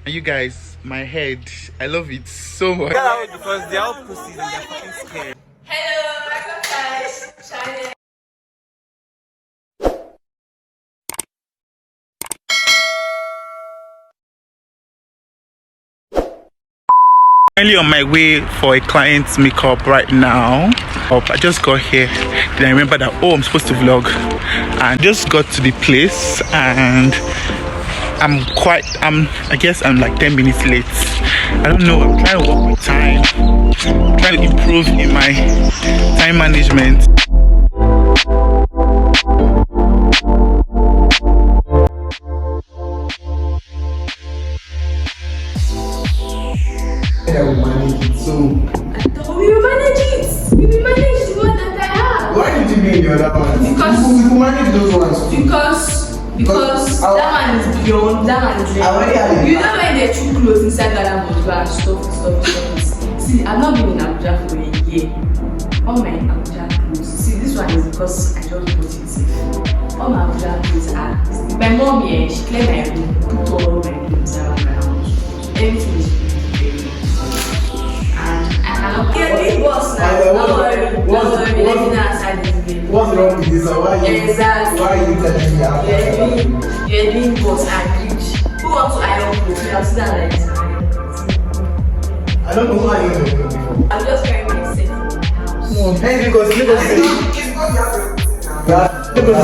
You guys, my head, I love it so much. Because they're all pussies and they're fucking scared. Hello, welcome guys. Channel. Currently on my way for a client's makeup right now. I just got here, then I remember that I'm supposed to vlog, and just got to the place, and I guess I'm like 10 minutes late. I don't know, I'm trying to work with time, trying to improve in my time management. I will manage it, so We will manage it. We will manage the one that I have. why did you mean the other ones? Because we could manage those ones too. Because that one is beyond, that one is I already had it. You know when they too close inside Ghana Bourgeois and stuff. See, I've not been in Abuja for a year. All my Abuja clothes. See, this one is because I just bought it safe. All my Abuja clothes are. My mom here, she cleared my room, put all my clothes around my house. Everything is very and I cannot. Yeah, big boss now. Don't worry. What's wrong with this? Why are you Exactly. Why are you telling me after? You're doing boss and rich. Who wants to iron clothes? You have seen that like this. I don't know who I am before. I'm just carrying myself in my house. No, hey, because Lagos is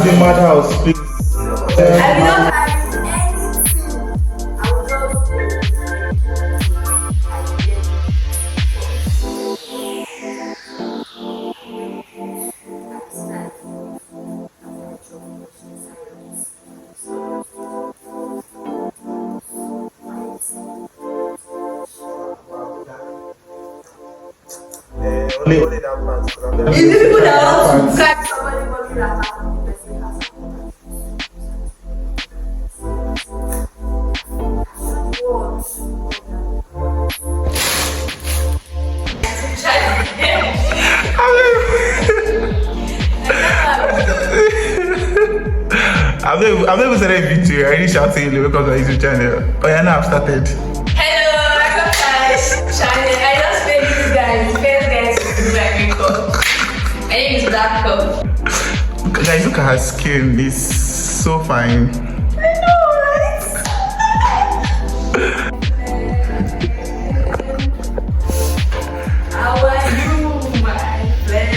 a madhouse, please. I will not carry anything. I will just. Only that pants. Is it people that want to drag somebody body that has the person has? I've never said a video. I already shouting you because of YouTube channel. Oh yeah, now I've started. Hello, welcome guys. Channel. I just made this guy the first guy to do my makeup. My name is Black Cup. Guys, look at her skin. It's so fine. I know, right? How are you, my friend?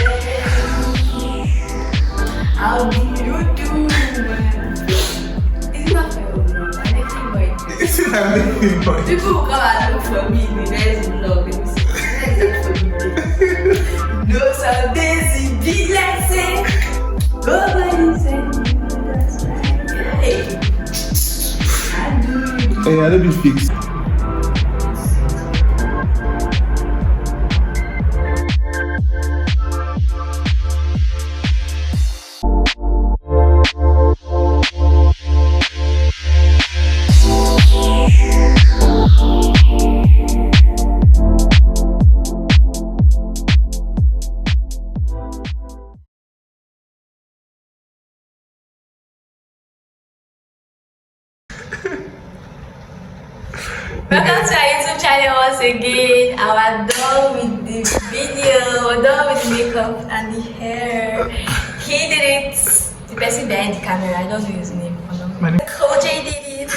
How do you do, my friend? It's not my own name. I'm making my It's not making noise. people who come and look for me in the next vlog. They will say, "Let's look for me." No, some days it be like say, nobody said that's right. Hey, I do it. Hey, I don't be fixed. Welcome to our YouTube channel once again. We're done with the video, we're done with the makeup and the hair. He did it. The person behind the camera, I don't know his name. Coach did it.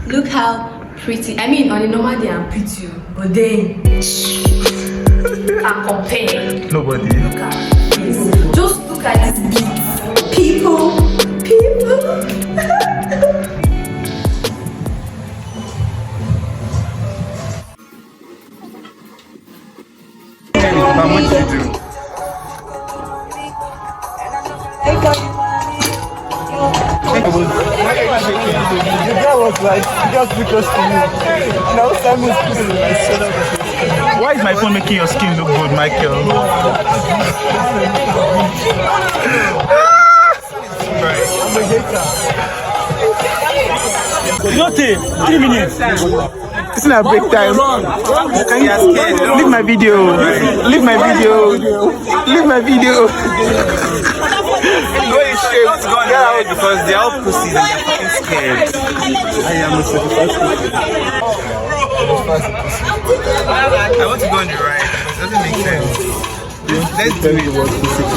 Look how pretty. I mean, on a normal day I'm pretty, but then can't compare. Nobody. Look at this. Just look at this beat. People. How much you do? The guy was like, just because to me. And I was telling him, Why is my phone making your skin look good, Michael? I'm a hater. Nothing. 3 minutes. It's not break time. Can you leave my video? Leave my video. Leave my video. Go in straight. Let's go on the right because they're all pussies and they're fucking scared. I am a sacrifice. I want to go on the right because it doesn't make sense. Let's do it.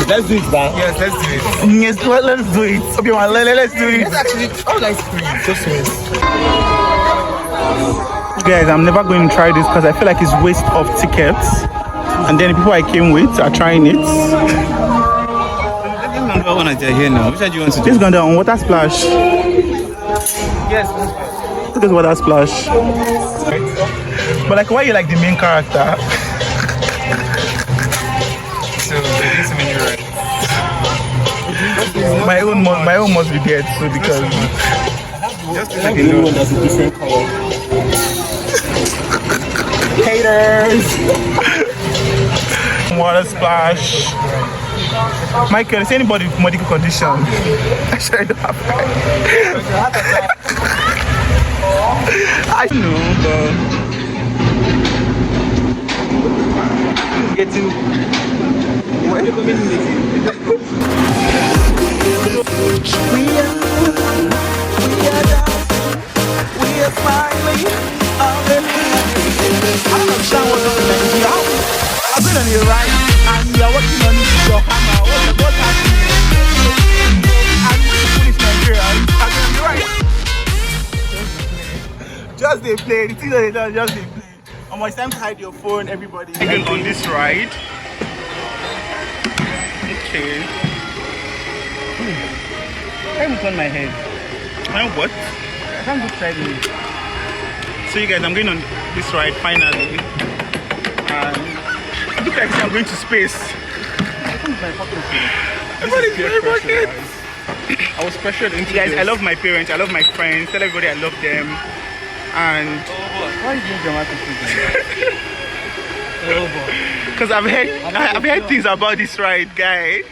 Let's do it, man. Yes, let's do it. Yes, let's do it. Okay, man, let's do it. Let's actually, all ice cream. Just wait. Guys, I'm never going to try this because I feel like it's waste of tickets. And then the people I came with are trying it. Let's go on here now. Which one do you want to do? This going down water splash. Yes. Look at water splash. But like, why are you like the main character? So, this many right. My own must be dead too because Just I have the one that's a different color. haters. Water splash. Michael, is anybody with medical condition? Actually, I don't have I don't know, but getting I've been on the right and we are working on it with your hammer. What's happening? And Police Nigeria, I've been on the right. Just they play. The thing that they do, just they play. It's time to hide your phone, everybody. Again on this ride. Okay. I haven't turned my head. What? I can't go side me. So you guys, I'm going on this ride finally. It looks like I'm going to space. Everybody's very bucket. I was pressured into Guys, this. I love my parents, I love my friends, tell everybody I love them. And Why are you doing dramatic things? because I've heard things about this ride, guy.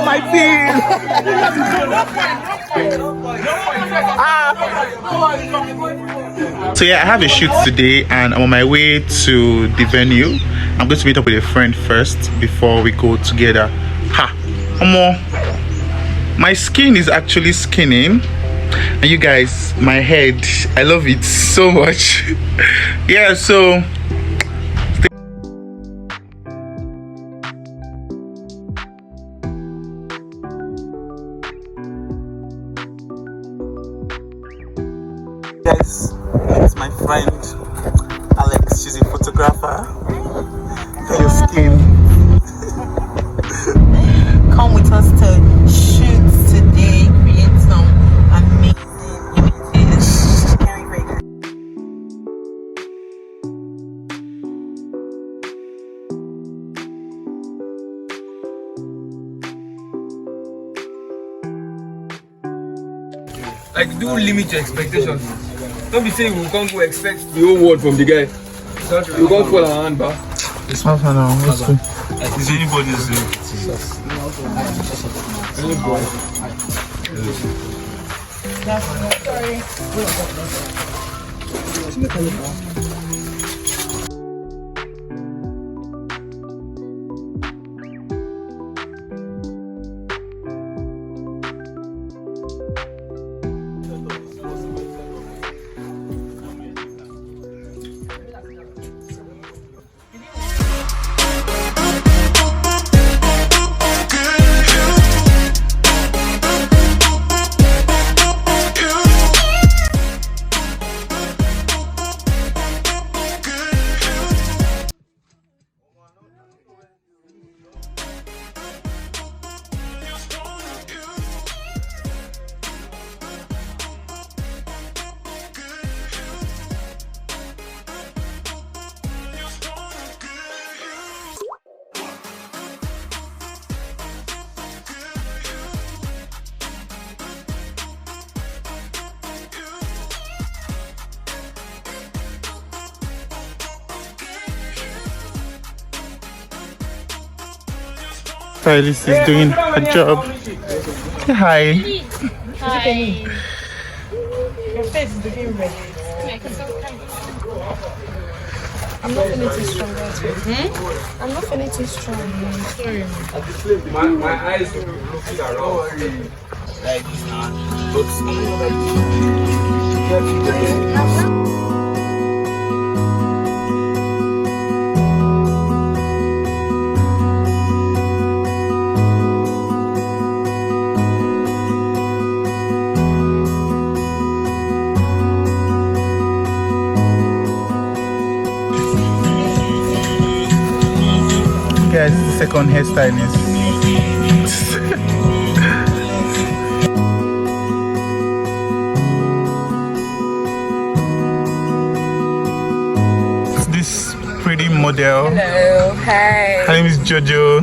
My team. So yeah, I have a shoot today and I'm on my way to the venue. I'm going to meet up with a friend first before we go together. My skin is actually skinning, and you guys, my head, I love it so much. Yeah, so guys, it's my friend Alex. She's a photographer. Look at your skin. Come with us to shoot today, create some amazing images. Can't wait. Like, do limit your expectations. Don't be saying we can't go expect the whole world from the guy. You can't fall our hand back. It's not now. Is anybody's hairstylist is doing her job. Say hi. Your face is looking red. I'm not feeling too strong. I'm not feeling too strong. Sorry. My eyes are looking around. Like this now. Guys, this is the second hairstylist. This pretty model. Hello, hi. Her name is Jojo.